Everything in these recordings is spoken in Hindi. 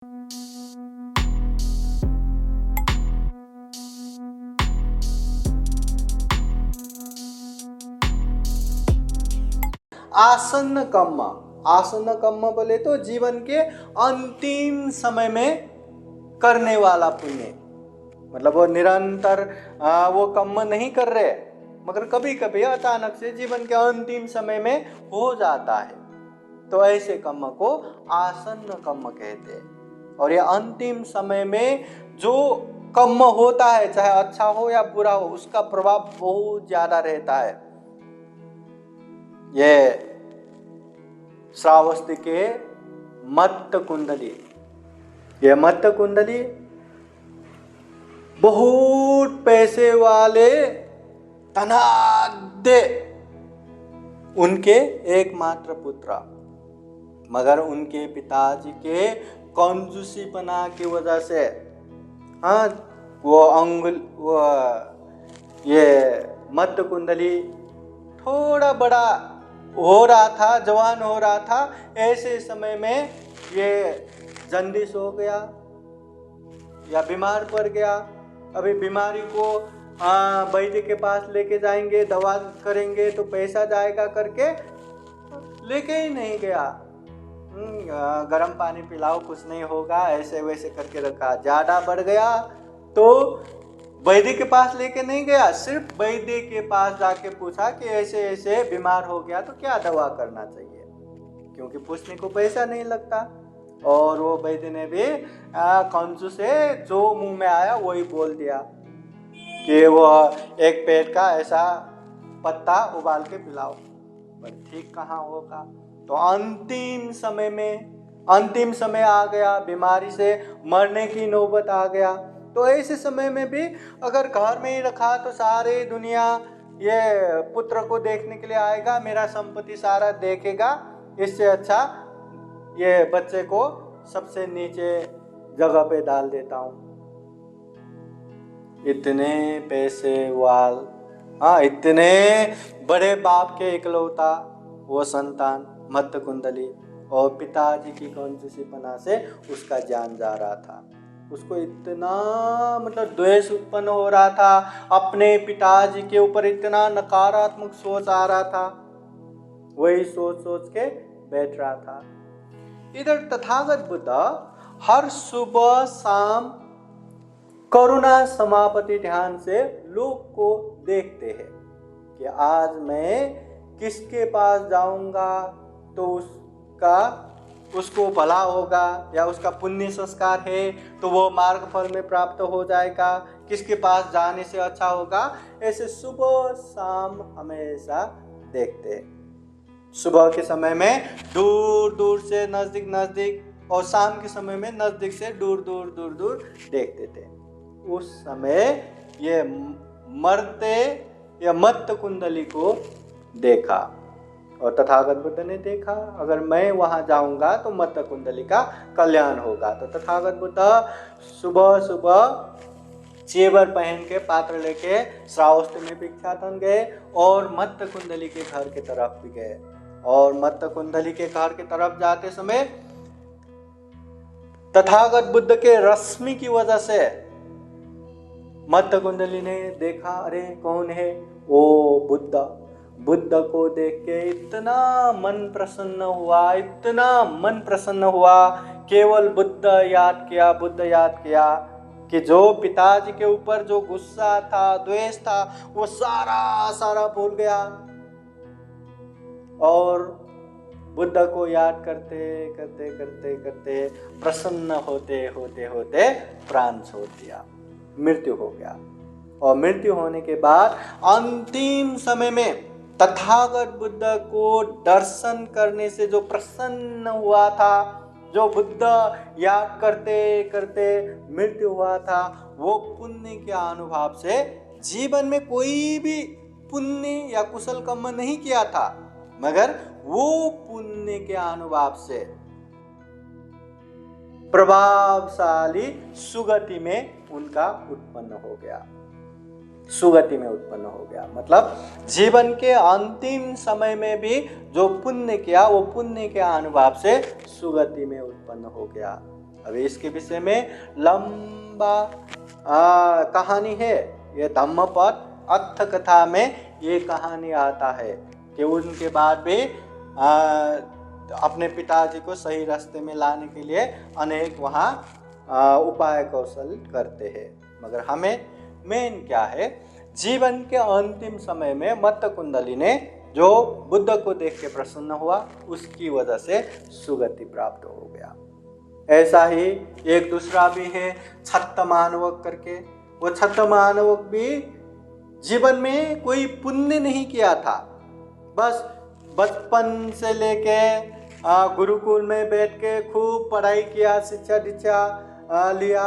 आसन्न कर्म, आसन्न कर्म बोले तो जीवन के अंतिम समय में करने वाला पुण्य, मतलब वो निरंतर वो कर्म नहीं कर रहे, मगर कभी कभी अचानक से जीवन के अंतिम समय में हो जाता है, तो ऐसे कर्म को आसन्न कर्म कहते हैं। और ये अंतिम समय में जो कर्म होता है, चाहे अच्छा हो या बुरा हो, उसका प्रभाव बहुत ज्यादा रहता है। ये श्रावस्ती के मत्त कुंडली, ये मत्त कुंडली बहुत पैसे वाले धनाढ्य उनके एकमात्र पुत्र, मगर उनके पिताजी के कंजूसीपना की वजह से वो ये मत्त कुंडली थोड़ा बड़ा हो रहा था, जवान हो रहा था, ऐसे समय में ये जन्डिस हो गया या बीमार पड़ गया। अभी बीमारी को वैद्य के पास लेके जाएंगे, दवा करेंगे तो पैसा जाएगा करके लेके ही नहीं गया। गर्म पानी पिलाओ कुछ नहीं होगा, ऐसे वैसे करके रखा। ज़्यादा बढ़ गया तो वैद्य के पास लेके नहीं गया, सिर्फ वैद्य के पास जाके पूछा कि ऐसे ऐसे बीमार हो गया तो क्या दवा करना चाहिए, क्योंकि पूछने को पैसा नहीं लगता। और वो वैद्य ने भी कंजूस से जो मुंह में आया वही बोल दिया कि वो एक पेट का ऐसा पत्ता उबाल के पिलाओ, पर ठीक कहाँ होगा। तो अंतिम समय आ गया, बीमारी से मरने की नौबत आ गया। तो ऐसे समय में भी अगर घर में ही रखा तो सारी दुनिया ये पुत्र को देखने के लिए आएगा, मेरा संपत्ति सारा देखेगा, इससे अच्छा ये बच्चे को सबसे नीचे जगह पे डाल देता हूँ। इतने पैसे वाल, इतने बड़े बाप के इकलौता वो संतान मत्त कुंडली, और पिताजी की कंजूसीपना से उसका जान जा रहा था। उसको इतना मतलब द्वेष उत्पन्न हो रहा था, अपने पिताजी के ऊपर इतना नकारात्मक सोच आ रहा था, वही सोच सोच के बैठ रहा था। इधर तथागत बुद्ध हर सुबह शाम करुणा समापति ध्यान से लोग को देखते हैं कि आज मैं किसके पास जाऊंगा तो उसको भला होगा, या उसका पुण्य संस्कार है तो वो मार्ग फल में प्राप्त हो जाएगा, किसके पास जाने से अच्छा होगा। ऐसे सुबह शाम हमेशा देखते हैं। सुबह के समय में दूर दूर से नजदीक नजदीक, और शाम के समय में नजदीक से दूर दूर देखते थे। उस समय ये मरते या मत्त कुंडली को देखा, और तथागत बुद्ध ने देखा अगर मैं वहां जाऊंगा तो मत्त कुंडली का कल्याण होगा। तो तथागत बुद्ध सुबह सुबह चेवर पहन के पात्र लेके श्रावस्ती में भिक्षाटन गए, और मत्त कुंडली के घर के तरफ भी गए। और मत्त कुंडली के घर के तरफ जाते समय तथागत बुद्ध के रश्मि की वजह से मत्त कुंडली ने देखा, अरे कौन है? ओ बुद्ध। बुद्ध को देख के इतना मन प्रसन्न हुआ, केवल बुद्ध याद किया कि जो पिताजी के ऊपर जो गुस्सा था, द्वेष था, वो सारा भूल गया। और बुद्ध को याद करते प्रसन्न होते प्राण छोड़ दिया, मृत्यु हो गया। और मृत्यु होने के बाद अंतिम समय में तथागत बुद्ध को दर्शन करने से जो प्रसन्न हुआ था, जो बुद्ध याद करते मृत्यु हुआ था, वो पुण्य के अनुभव से, जीवन में कोई भी पुण्य या कुशल कर्म नहीं किया था, मगर वो पुण्य के अनुभव से प्रभावशाली सुगति में उनका उत्पन्न हो गया। मतलब जीवन के अंतिम समय में भी जो पुण्य किया, वो पुण्य के अनुभव से सुगति में उत्पन्न हो गया। अभी इसके विषय में लंबा कहानी है। ये धम्मपद अर्थ कथा में ये कहानी आता है कि उनके बाद भी अपने पिताजी को सही रास्ते में लाने के लिए अनेक वहाँ उपाय कौशल करते हैं। मगर हमें मेन क्या है, जीवन के अंतिम समय में मत्त कुंडली ने जो बुद्ध को देख के प्रसन्न हुआ, उसकी वजह से सुगति प्राप्त हो गया। ऐसा ही एक दूसरा भी है छत्तमानवक करके। वो छत्तमानवक भी जीवन में कोई पुण्य नहीं किया था, बस बचपन से लेके गुरुकुल में बैठ के खूब पढ़ाई किया, शिक्षा दीक्षा लिया,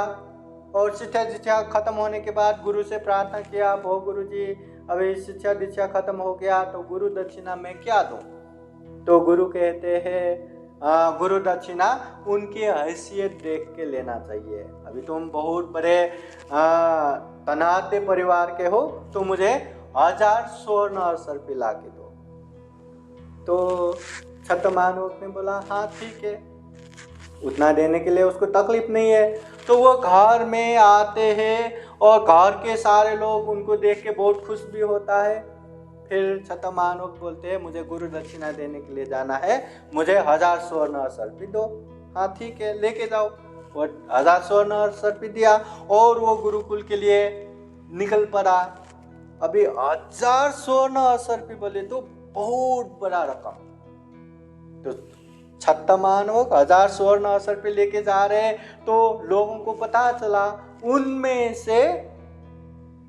और शिक्षा दीक्षा खत्म होने के बाद गुरु से प्रार्थना किया, भो गुरु जी अभी शिक्षा दीक्षा खत्म हो गया तो गुरु दक्षिणा मैं क्या दूं? तो गुरु कहते हैं गुरु दक्षिणा उनकी हैसियत देख के लेना चाहिए। अभी तुम बहुत बड़े धनाढ्य परिवार के हो तो मुझे 1000 स्वर्ण अवसर पिला के दो। तो छत्तमानवक ने बोला हाँ ठीक है, उतना देने के लिए उसको तकलीफ नहीं है। तो वो घर में आते हैं और घर के सारे लोग उनको देख के बहुत खुश भी होता है। फिर छत्तमानवक बोलते हैं मुझे गुरु दक्षिणा देने के लिए जाना है, मुझे 1000 स्वर्ण असर्पी दो। हाँ ठीक है लेके जाओ। वो 1000 स्वर्ण असर्पी दिया और वो गुरुकुल के लिए निकल पड़ा। अभी 1000 स्वर्ण असर्पी बोले तो बहुत बड़ा रकम। तो छत्तमानवक 1000 स्वर्ण असर्पी लेके जा रहे तो लोगों को पता चला, उनमें से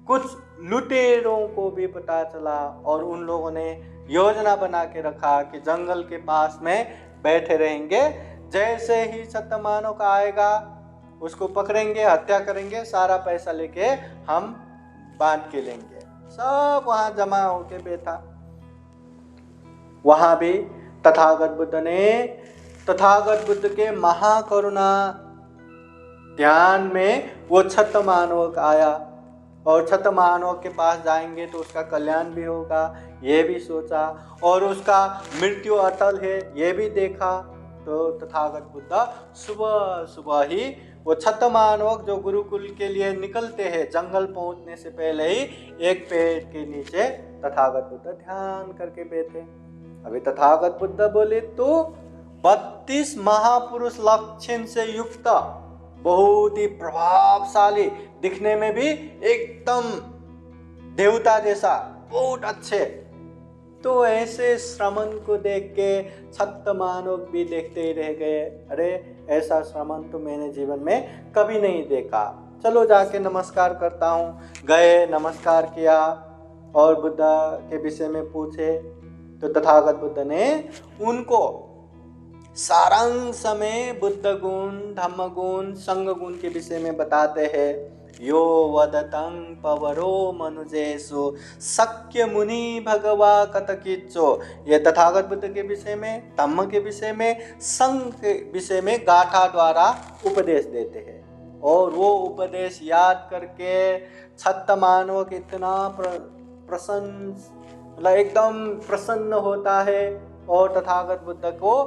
कुछ लुटेरों को भी पता चला और उन लोगों ने योजना बना के रखा कि जंगल के पास में बैठे रहेंगे, जैसे ही छत्तमानवक आएगा उसको पकड़ेंगे, हत्या करेंगे, सारा पैसा लेके हम बांट के लेंगे। सब वहां जमा होके बैठा। वहां भी तथागत बुद्ध के महाकरुणा ध्यान में वो छत्तमानवक आया और छत्तमानवक के पास जाएंगे तो उसका कल्याण भी होगा, ये भी सोचा, और उसका मृत्यु अटल है ये भी देखा। तो तथागत बुद्ध सुबह सुबह ही वो छत्तमानवक जो गुरुकुल के लिए निकलते हैं, जंगल पहुंचने से पहले ही एक पेड़ के नीचे तथागत बुद्ध ध्यान करके बैठे। अभी तथागत बुद्ध बोले तो 32 महापुरुष लक्षण से युक्त, बहुत ही प्रभावशाली, दिखने में भी एकदम देवता जैसा, बहुत अच्छे। तो ऐसे श्रमण को देख के छत्तमानवक भी देखते ही रह गए, अरे ऐसा श्रमण तो मैंने जीवन में कभी नहीं देखा, चलो जाके नमस्कार करता हूँ। गए, नमस्कार किया और बुद्ध के विषय में पूछे तो तथागत बुद्ध ने उनको सारांश में बुद्ध गुण, धम्म गुण, संग गुण के विषय में बताते हैं। यो वदतं पवरो मनुजेषु शक्य मुनि भगवा कथकिच्चो। ये तथागत बुद्ध के विषय में, धम्म के विषय में, संग के विषय में गाथा द्वारा उपदेश देते हैं। और वो उपदेश याद करके छत्तमानवक इतना प्रसन्न, मतलब एकदम प्रसन्न होता है और तथागत बुद्ध को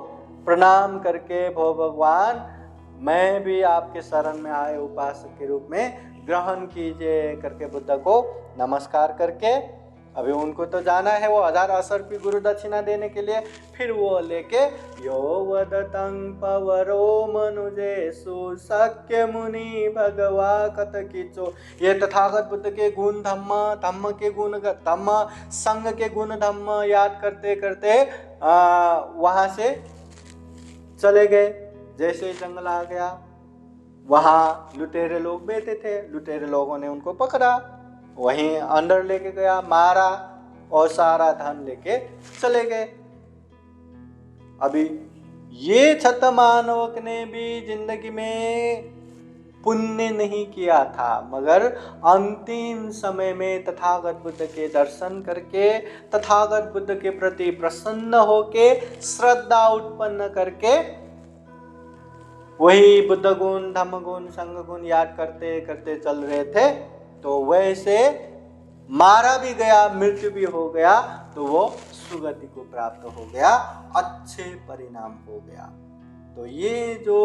प्रणाम करके, भो भगवान मैं भी आपके शरण में आए उपासक के रूप में ग्रहण कीजिए करके बुद्ध को नमस्कार करके, अभी उनको तो जाना है वो 1000 असर्पी गुरु दक्षिणा देने के लिए। फिर वो लेके यो वदतं पवरो मनुजेषु शक्य मुनि भगवा कथकिच्चो। ये तथागत बुद्ध के गुण धम्म, धम्म के गुण धम्म, संग के गुण धम्म याद करते करते वहाँ से चले गए। जैसे जंगल आ गया, वहाँ लुटेरे लोग बैठे थे, लुटेरे लोगों ने उनको पकड़ा, वहीं अंदर लेके गया, मारा और सारा धन लेके चले गए। अभी ये छत्तमानवक ने भी जिंदगी में पुण्य नहीं किया था, मगर अंतिम समय में तथागत बुद्ध के दर्शन करके, तथागत बुद्ध के प्रति प्रसन्न होके, श्रद्धा उत्पन्न करके वही बुद्ध गुण, धम्म गुण, संग गुण याद करते करते चल रहे थे। तो वैसे मारा भी गया, मृत्यु भी हो गया, तो वो सुगति को प्राप्त हो गया, अच्छे परिणाम हो गया। तो ये जो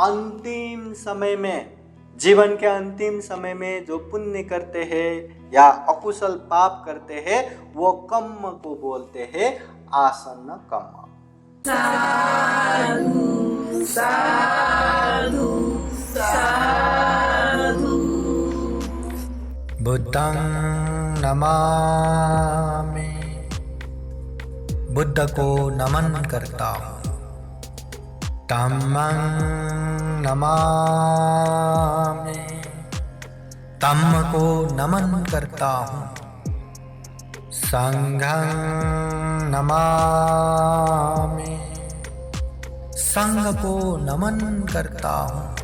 अंतिम समय में, जीवन के अंतिम समय में जो पुण्य करते हैं या अकुशल पाप करते हैं, वो कर्म को बोलते हैं आसन्न कर्म। साधु साधु साधु। बुद्धं नमामि, बुद्ध को नमन करता हूँ। धम्मं नमामि, धम्म को नमन करता हूँ। संघं नमामि, संघ को नमन करता हूँ।